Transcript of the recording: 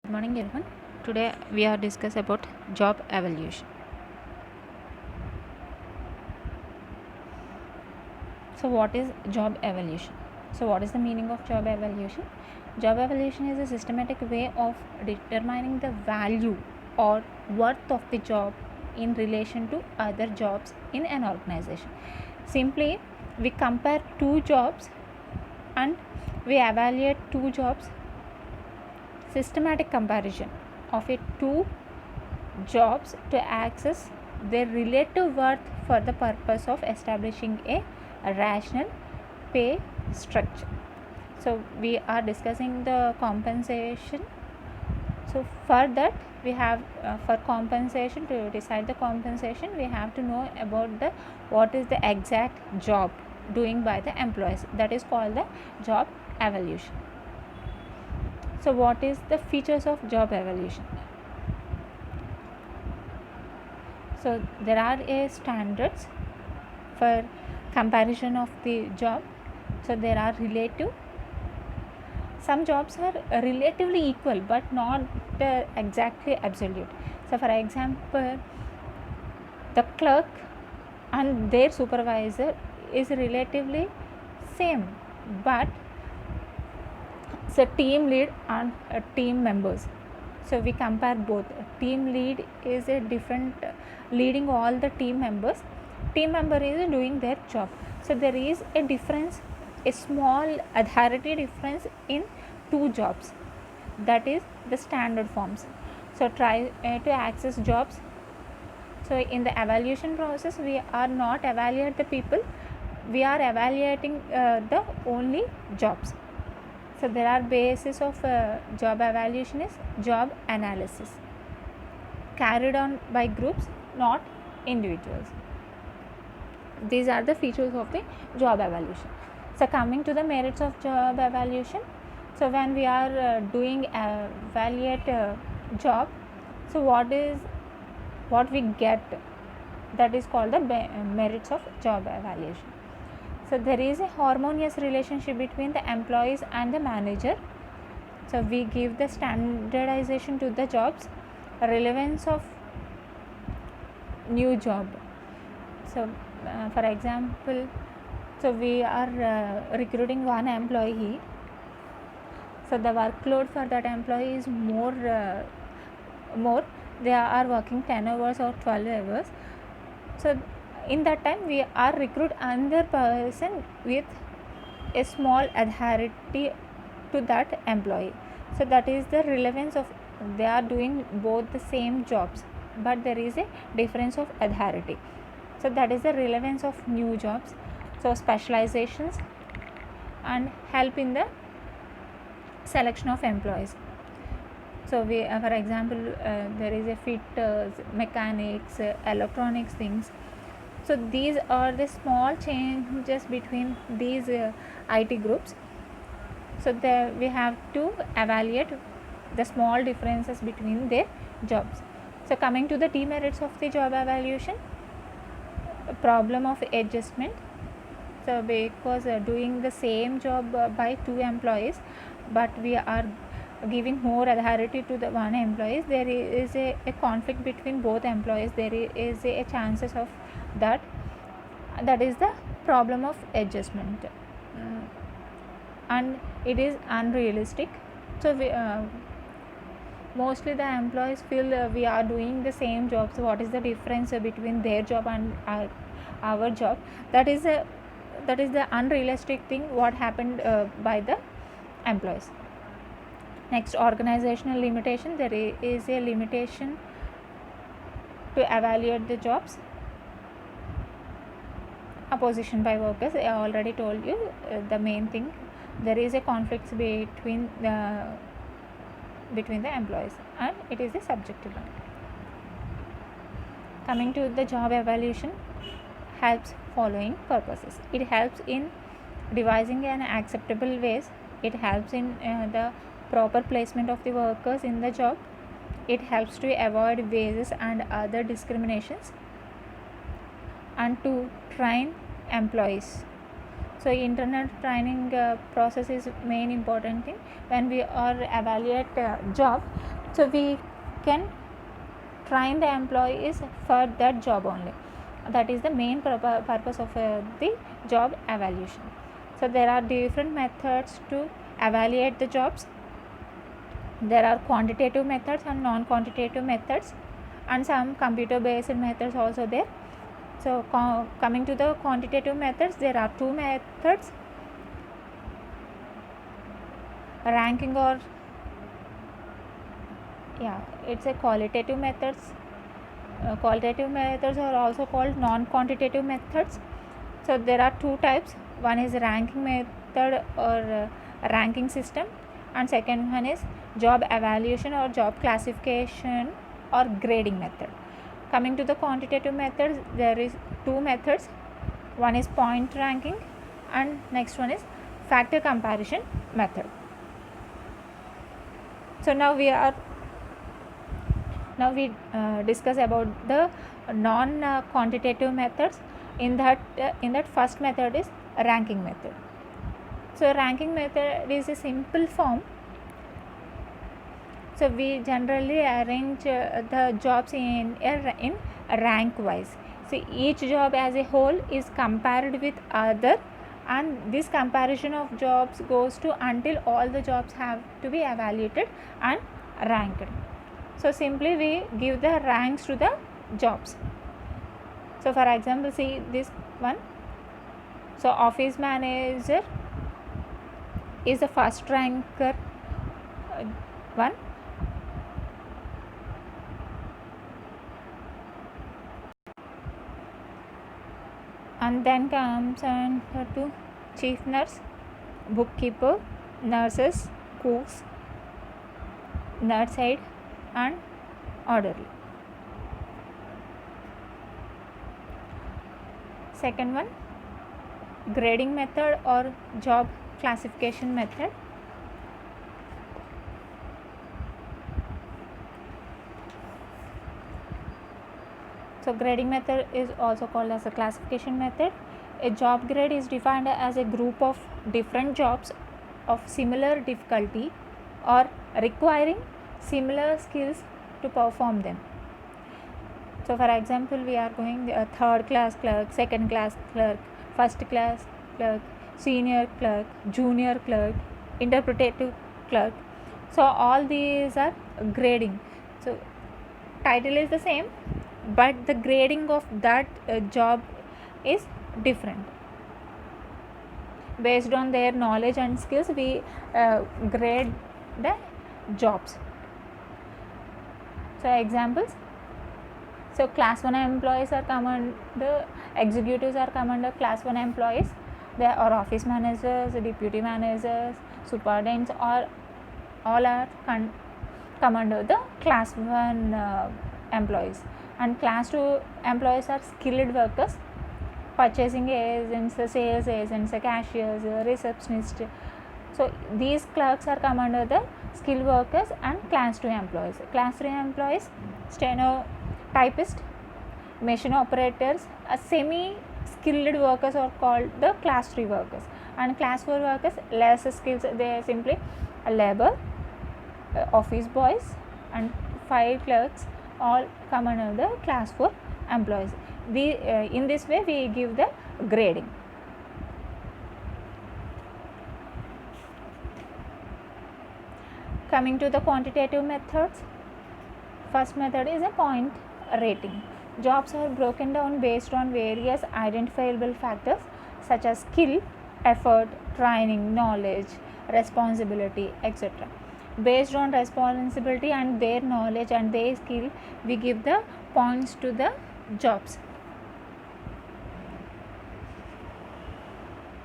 Good morning everyone. Today we are discuss about job evaluation. So what is job evaluation? So what is the meaning of job evaluation? Job evaluation is a systematic way of determining the value or worth of the job in relation to other jobs in an organization. Simply, we compare two jobs and we evaluate two jobs. Systematic comparison of a two jobs to access their relative worth for the purpose of establishing a rational pay structure. So we are discussing the compensation. So for that we have for compensation, to decide the compensation we have to know about the what is the exact job doing by the employees, that is called the job evaluation. So what is the features of job evaluation? So there are standards for comparison of the job. So there are relative. Some jobs are relatively equal but not exactly absolute. So for example, the clerk and their supervisor is relatively same, but team lead and team members. So we compare both. Team lead is a different, leading all the team members. Team member is doing their job. So there is a difference, a small authority difference in two jobs. That is the standard forms. So try to access jobs. So in the evaluation process, we are not evaluate the people. We are evaluating the only jobs. So there are basis of job evaluation is job analysis, carried on by groups, not individuals. These are the features of the job evaluation. So coming to the merits of job evaluation. So when we are doing evaluate job, so what we get, that is called the merits of job evaluation. So there is a harmonious relationship between the employees and the manager. So we give the standardization to the jobs, relevance of new job. So for example, so we are recruiting one employee. So the workload for that employee is more. They are working 10 hours or 12 hours. So in that time we are recruit another person with a small authority to that employee. So that is the relevance of, they are doing both the same jobs but there is a difference of authority. So that is the relevance of new jobs. So specializations and help in the selection of employees. So we for example there is a fitters, mechanics, electronics things. So these are the small changes between these IT groups. So there we have to evaluate the small differences between their jobs. So coming to the demerits of the job evaluation, problem of adjustment. So because doing the same job by two employees, but we are giving more authority to the one employees, there is a conflict between both employees. There is a chances of that. That is the problem of adjustment. And it is unrealistic. So we mostly the employees feel we are doing the same job, so what is the difference between their job and our job? That is the unrealistic thing what happened by the employees. Next, organizational limitation. There is a limitation to evaluate the jobs. Opposition by workers, I already told you the main thing. There is a conflict between the employees and it is a subjective one. Coming to the job evaluation, helps following purposes. It helps in devising an acceptable ways. It helps in the proper placement of the workers in the job. It helps to avoid wages and other discriminations and to train employees. So internal training process is main important thing when we are evaluate job. So we can train the employees for that job only. That is the main purpose of the job evaluation. So there are different methods to evaluate the jobs. There are quantitative methods and non-quantitative methods, and some computer based methods also there. So coming to the quantitative methods, there are two methods: ranking, or it's a qualitative methods. Qualitative methods are also called non-quantitative methods. So there are two types. One is ranking method or ranking system, and second one is job evaluation or job classification or grading method. Coming to the quantitative methods, there is two methods. One is point ranking, and next one is factor comparison method. So now we discuss about the non quantitative methods. In that first method is ranking method. So ranking method is a simple form. So we generally arrange the jobs in rank wise. So each job as a whole is compared with other, and this comparison of jobs goes to until all the jobs have to be evaluated and ranked. So simply we give the ranks to the jobs. So for example, see this one. So office manager is the first ranker one. And then comes on to chief nurse, bookkeeper, nurses, cooks, nurse aide, and orderly. Second one, grading method or job classification method. So grading method is also called as a classification method. A job grade is defined as a group of different jobs of similar difficulty or requiring similar skills to perform them. So for example, we are going third class clerk, second class clerk, first class clerk, senior clerk, junior clerk, interpretive clerk. So all these are grading. So title is the same, but the grading of that job is different. Based on their knowledge and skills, we grade the jobs. So examples. So class 1 employees are come under, executives are come under class 1 employees. There are office managers, deputy managers, superintendents, or all are come under the class 1 employees. And class 2 employees are skilled workers, purchasing agents, sales agents, cashiers, receptionists. So these clerks are come under the skilled workers and class 2 employees. Class 3 employees, steno typist, machine operators, semi skilled workers are called the class 3 workers, and class 4 workers less skills, they are simply labor, office boys, and file clerks all come under the class 4 employees. In this way we give the grading. Coming to the quantitative methods, first method is a point rating. Jobs are broken down based on various identifiable factors such as skill, effort, training, knowledge, responsibility, etc. Based on responsibility and their knowledge and their skill, we give the points to the jobs.